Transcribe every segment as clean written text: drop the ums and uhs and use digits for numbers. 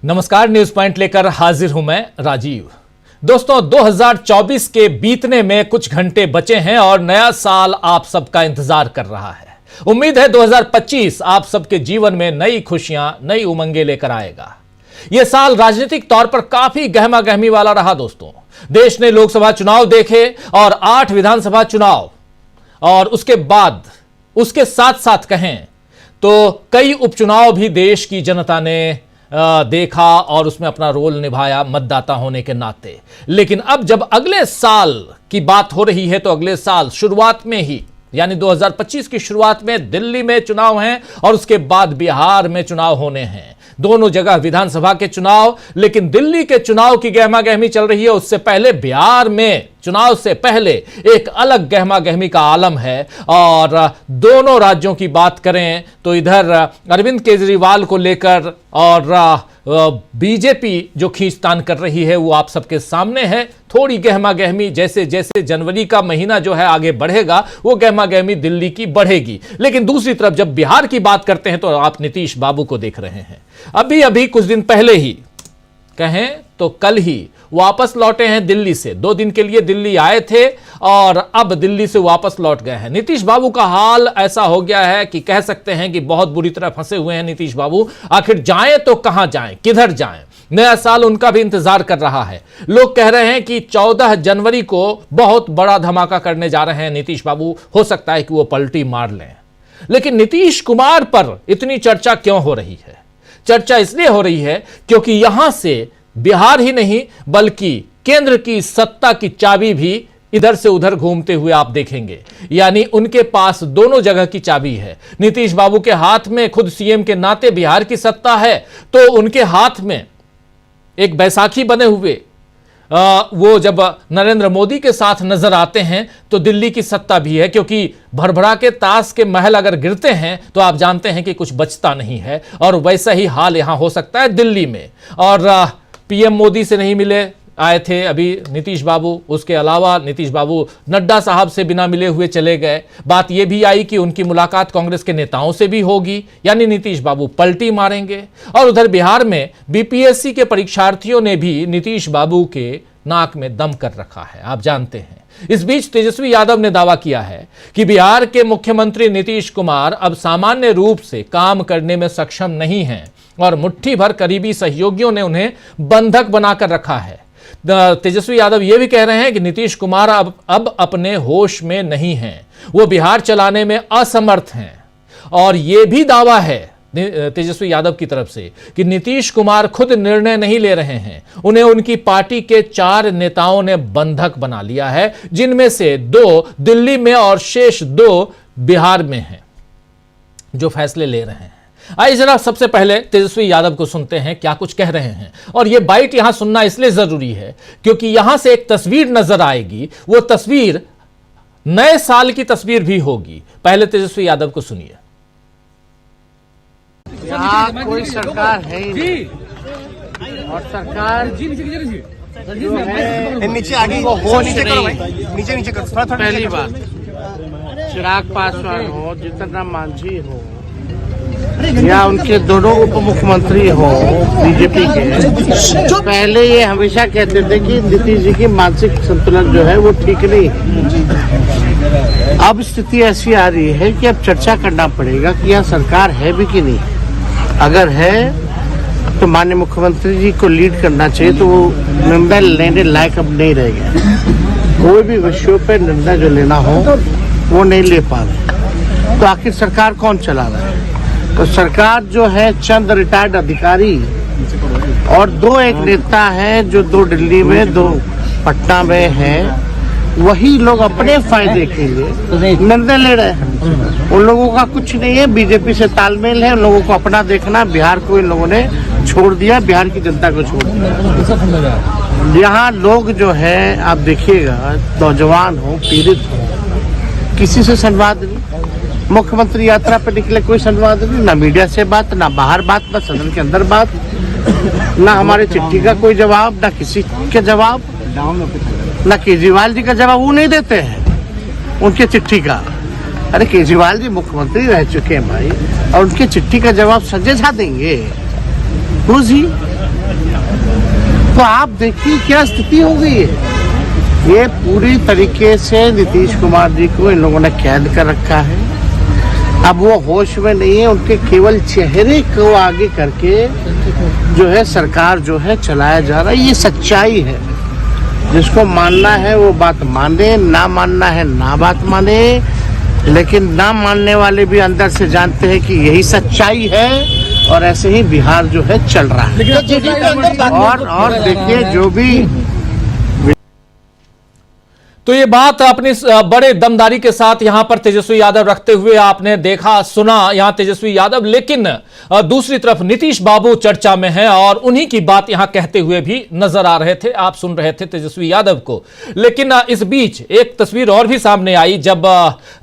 नमस्कार, news point लेकर हाजिर हूं मैं राजीव। दोस्तों, 2024 के बीतने में कुछ घंटे बचे हैं और नया साल आप सबका इंतजार कर रहा है। उम्मीद है 2025 आप सबके जीवन में नई खुशियां, नई उमंगे लेकर आएगा। यह साल राजनीतिक तौर पर काफी गहमा गहमी वाला रहा। दोस्तों, देश ने लोकसभा चुनाव देखे और 8 विधानसभा चुनाव, और उसके बाद उसके साथ साथ कहें तो कई उपचुनाव भी देश की जनता ने देखा और उसमें अपना रोल निभाया मतदाता होने के नाते। लेकिन अब जब अगले साल की बात हो रही है तो अगले साल शुरुआत में ही, यानी 2025 की शुरुआत में दिल्ली में चुनाव हैं और उसके बाद बिहार में चुनाव होने हैं। दोनों जगह विधानसभा के चुनाव, लेकिन दिल्ली के चुनाव की गहमा गहमी चल रही है। उससे पहले बिहार में चुनाव से पहले एक अलग गहमा गहमी का आलम है। और दोनों राज्यों की बात करें तो इधर अरविंद केजरीवाल को लेकर और बीजेपी जो खींचतान कर रही है वो आप सबके सामने है। थोड़ी गहमा गहमी, जैसे जैसे जनवरी का महीना जो है आगे बढ़ेगा वो गहमा गहमी दिल्ली की बढ़ेगी। लेकिन दूसरी तरफ जब बिहार की बात करते हैं तो आप नीतीश बाबू को देख रहे हैं। अभी कुछ दिन पहले ही, कहें तो कल ही वापस लौटे हैं दिल्ली से। 2 दिन के लिए दिल्ली आए थे और अब दिल्ली से वापस लौट गए हैं। नीतीश बाबू का हाल ऐसा हो गया है कि कह सकते हैं कि बहुत बुरी तरह फंसे हुए हैं नीतीश बाबू। आखिर जाएं तो कहां जाएं, किधर जाएं? नया साल उनका भी इंतजार कर रहा है। लोग कह रहे हैं कि 14 जनवरी को बहुत बड़ा धमाका करने जा रहे हैं नीतीश बाबू। हो सकता है कि वो पलटी मार लें। लेकिन नीतीश कुमार पर इतनी चर्चा क्यों हो रही है? चर्चा इसलिए हो रही है क्योंकि यहां से बिहार ही नहीं बल्कि केंद्र की सत्ता की चाबी भी इधर से उधर घूमते हुए आप देखेंगे। यानी उनके पास दोनों जगह की चाबी है। नीतीश बाबू के हाथ में खुद सीएम के नाते बिहार की सत्ता है, तो उनके हाथ में एक बैसाखी बने हुए वो जब नरेंद्र मोदी के साथ नजर आते हैं तो दिल्ली की सत्ता भी है। क्योंकि भरभरा के ताश के महल अगर गिरते हैं तो आप जानते हैं कि कुछ बचता नहीं है। और वैसा ही हाल यहां हो सकता है दिल्ली में। और पीएम मोदी से नहीं मिले, आए थे अभी नीतीश बाबू। उसके अलावा नीतीश बाबू नड्डा साहब से बिना मिले हुए चले गए। बात यह भी आई कि उनकी मुलाकात कांग्रेस के नेताओं से भी होगी, यानी नीतीश बाबू पलटी मारेंगे। और उधर बिहार में बीपीएससी के परीक्षार्थियों ने भी नीतीश बाबू के नाक में दम कर रखा है, आप जानते हैं। इस बीच तेजस्वी यादव ने दावा किया है कि बिहार के मुख्यमंत्री नीतीश कुमार अब सामान्य रूप से काम करने में सक्षम नहीं हैं और मुट्ठी भर करीबी सहयोगियों ने उन्हें बंधक बनाकर रखा है। तेजस्वी यादव यह भी कह रहे हैं कि नीतीश कुमार अब अपने होश में नहीं हैं, वो बिहार चलाने में असमर्थ हैं। और यह भी दावा है तेजस्वी यादव की तरफ से कि नीतीश कुमार खुद निर्णय नहीं ले रहे हैं, उन्हें उनकी पार्टी के 4 नेताओं ने बंधक बना लिया है, जिनमें से 2 दिल्ली में और शेष 2 बिहार में हैं जो फैसले ले रहे हैं। आइए जरा सबसे पहले तेजस्वी यादव को सुनते हैं क्या कुछ कह रहे हैं। और यह बाइट यहां सुनना इसलिए जरूरी है क्योंकि यहां से एक तस्वीर नजर आएगी। वो तस्वीर नए साल की तस्वीर भी होगी। पहले तेजस्वी यादव को सुनिए। यहाँ कोई सरकार है ही नहीं और सरकार जो है नीचे आगे वो होश नीचे करो भाई, नहीं। नीचे करो थोड़ा पहली बात, चिराग पासवान हो, जीतन राम मांझी हो या उनके दोनों उप मुख्यमंत्री हो बीजेपी के, पहले ये हमेशा कहते थे कि नीतीश जी की मानसिक संतुलन जो है वो ठीक नहीं है। अब स्थिति ऐसी आ रही है कि अब चर्चा करना पड़ेगा कि यह सरकार है भी कि नहीं। अगर है तो माननीय मुख्यमंत्री जी को लीड करना चाहिए, तो वो निर्णय लेने लायक अब नहीं रह गए। कोई भी विषयों पर निर्णय जो लेना हो वो नहीं ले पा रहे। तो आखिर सरकार कौन चला रहा है? तो सरकार जो है चंद रिटायर्ड अधिकारी और 2 एक नेता हैं जो 2 दिल्ली में 2 पटना में हैं, वही लोग अपने फायदे के लिए निर्णय ले रहे हैं। उन लोगों का कुछ नहीं है, बीजेपी से तालमेल है। उन लोगों को अपना देखना, बिहार को इन लोगों ने छोड़ दिया, बिहार की जनता को छोड़ दिया। यहाँ लोग जो है आप देखिएगा, नौजवान हो, पीड़ित हो, किसी से संवाद नहीं। मुख्यमंत्री यात्रा पर निकले, कोई संवाद नहीं, ना मीडिया से बात, ना बाहर बात, ना सदन के अंदर बात, ना हमारे चिट्ठी का कोई जवाब, ना किसी के जवाब, ना केजरीवाल जी का जवाब वो नहीं देते हैं उनके चिट्ठी का। अरे केजरीवाल जी मुख्यमंत्री रह चुके हैं भाई, और उनकी चिट्ठी का जवाब संजय झा देंगे? ही तो आप देखिए क्या स्थिति हो गई है। ये पूरी तरीके से नीतीश कुमार जी को इन लोगों ने कैद कर रखा है। अब वो होश में नहीं है, उनके केवल चेहरे को आगे करके जो है सरकार जो है चलाया जा रहा है। ये सच्चाई है, जिसको मानना है वो बात माने, ना मानना है ना बात माने। लेकिन ना मानने वाले भी अंदर से जानते हैं कि यही सच्चाई है और ऐसे ही बिहार जो है चल रहा है। और देखिए जो भी तो ये बात अपनी बड़े दमदारी के साथ यहां पर तेजस्वी यादव रखते हुए आपने देखा सुना यहां तेजस्वी यादव, लेकिन दूसरी तरफ नीतीश बाबू चर्चा में हैं और उन्हीं की बात यहां कहते हुए भी नजर आ रहे थे। आप सुन रहे थे तेजस्वी यादव को। लेकिन इस बीच एक तस्वीर और भी सामने आई। जब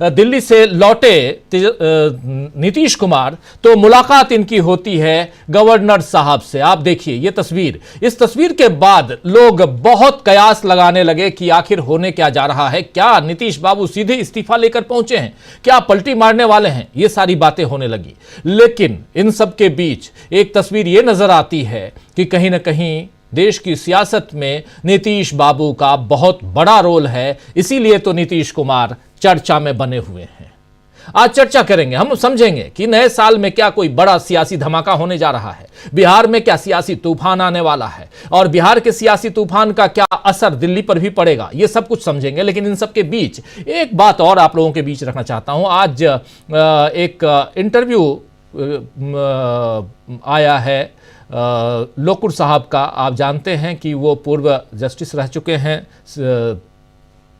दिल्ली से लौटे नीतीश कुमार तो मुलाकात इनकी होती है गवर्नर साहब से। आप देखिए ये तस्वीर। इस तस्वीर के बाद लोग बहुत कयास लगाने लगे कि आखिर होने क्या जा रहा है। क्या नीतीश बाबू सीधे इस्तीफा लेकर पहुंचे हैं, क्या पलटी मारने वाले हैं, ये सारी बातें होने लगी। लेकिन इन सब के बीच एक तस्वीर ये नजर आती है कि कहीं ना कहीं देश की सियासत में नीतीश बाबू का बहुत बड़ा रोल है। इसीलिए तो नीतीश कुमार चर्चा में बने हुए हैं। आज चर्चा करेंगे, हम समझेंगे कि नए साल में क्या कोई बड़ा सियासी धमाका होने जा रहा है, बिहार में क्या सियासी तूफान आने वाला है और बिहार के सियासी तूफान का क्या असर दिल्ली पर भी पड़ेगा, ये सब कुछ समझेंगे। लेकिन इन सब के बीच एक बात और आप लोगों के बीच रखना चाहता हूं। आज एक इंटरव्यू आया है लोकुर साहब का। आप जानते हैं कि वो पूर्व जस्टिस रह चुके हैं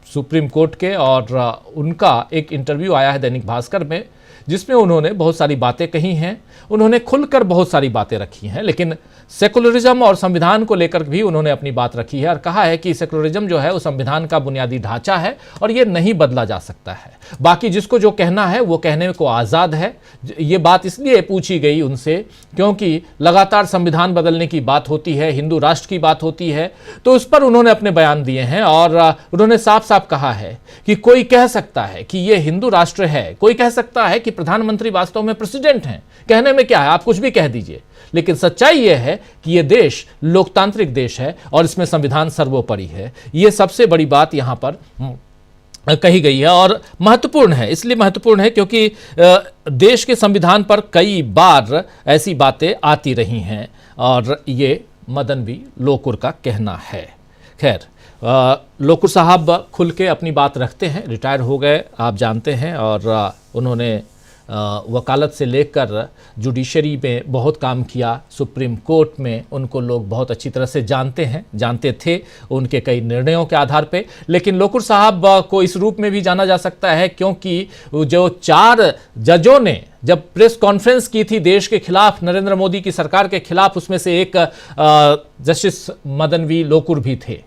सुप्रीम कोर्ट के, और उनका एक इंटरव्यू आया है दैनिक भास्कर में, जिसमें उन्होंने बहुत सारी बातें कही हैं। उन्होंने खुलकर बहुत सारी बातें रखी हैं, लेकिन सेकुलरिज्म और संविधान को लेकर भी उन्होंने अपनी बात रखी है और कहा है कि सेकुलरिज्म जो है वो संविधान का बुनियादी ढांचा है और ये नहीं बदला जा सकता है। बाकी जिसको जो कहना है वो कहने को आज़ाद है। ये बात इसलिए पूछी गई उनसे क्योंकि लगातार संविधान बदलने की बात होती है, हिंदू राष्ट्र की बात होती है, तो उस पर उन्होंने अपने बयान दिए हैं और उन्होंने साफ साफ कहा है कि कोई कह सकता है कि ये हिंदू राष्ट्र है, कोई कह सकता है कि प्रधानमंत्री वास्तव में प्रेसिडेंट हैं। कहने में क्या है, आप कुछ भी कह दीजिए, लेकिन सच्चाई यह है कि यह देश लोकतांत्रिक देश है और इसमें संविधान सर्वोपरि है। यह सबसे बड़ी बात यहां पर कही गई है और महत्वपूर्ण है। इसलिए महत्वपूर्ण है क्योंकि देश के संविधान पर कई बार ऐसी बातें आती रही हैं और ये मदन वी लोकुर का कहना है। खैर, लोकुर साहब खुल के अपनी बात रखते हैं, रिटायर हो गए आप जानते हैं, और उन्होंने वकालत से लेकर जुडिशरी में बहुत काम किया। सुप्रीम कोर्ट में उनको लोग बहुत अच्छी तरह से जानते थे उनके कई निर्णयों के आधार पे। लेकिन लोकुर साहब को इस रूप में भी जाना जा सकता है क्योंकि जो 4 जजों ने जब प्रेस कॉन्फ्रेंस की थी देश के खिलाफ, नरेंद्र मोदी की सरकार के खिलाफ, उसमें से एक जस्टिस मदन वी लोकुर भी थे।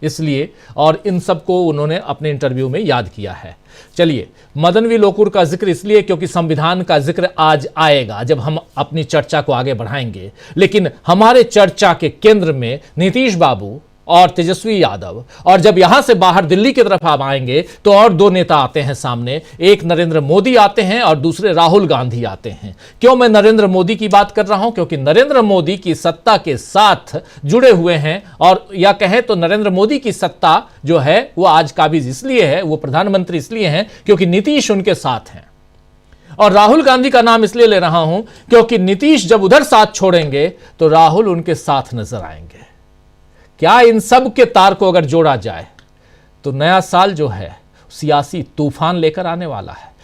इसलिए और इन सबको उन्होंने अपने इंटरव्यू में याद किया है। चलिए, मदन वी लोकुर का जिक्र इसलिए क्योंकि संविधान का जिक्र आज आएगा जब हम अपनी चर्चा को आगे बढ़ाएंगे। लेकिन हमारे चर्चा के केंद्र में नीतीश बाबू और तेजस्वी यादव, और जब यहां से बाहर दिल्ली की तरफ आप आएंगे तो और 2 नेता आते हैं सामने। एक नरेंद्र मोदी आते हैं और दूसरे राहुल गांधी आते हैं। क्यों मैं नरेंद्र मोदी की बात कर रहा हूं? क्योंकि नरेंद्र मोदी की सत्ता के साथ जुड़े हुए हैं, और या कहें तो नरेंद्र मोदी की सत्ता जो है वो आज काबिज इसलिए है, वो प्रधानमंत्री इसलिए हैं क्योंकि नीतीश उनके साथ हैं। और राहुल गांधी का नाम इसलिए ले रहा हूं क्योंकि नीतीश जब उधर साथ छोड़ेंगे तो राहुल उनके साथ नजर आएंगे। क्या इन सब के तार को अगर जोड़ा जाए तो नया साल जो है सियासी तूफान लेकर आने वाला है।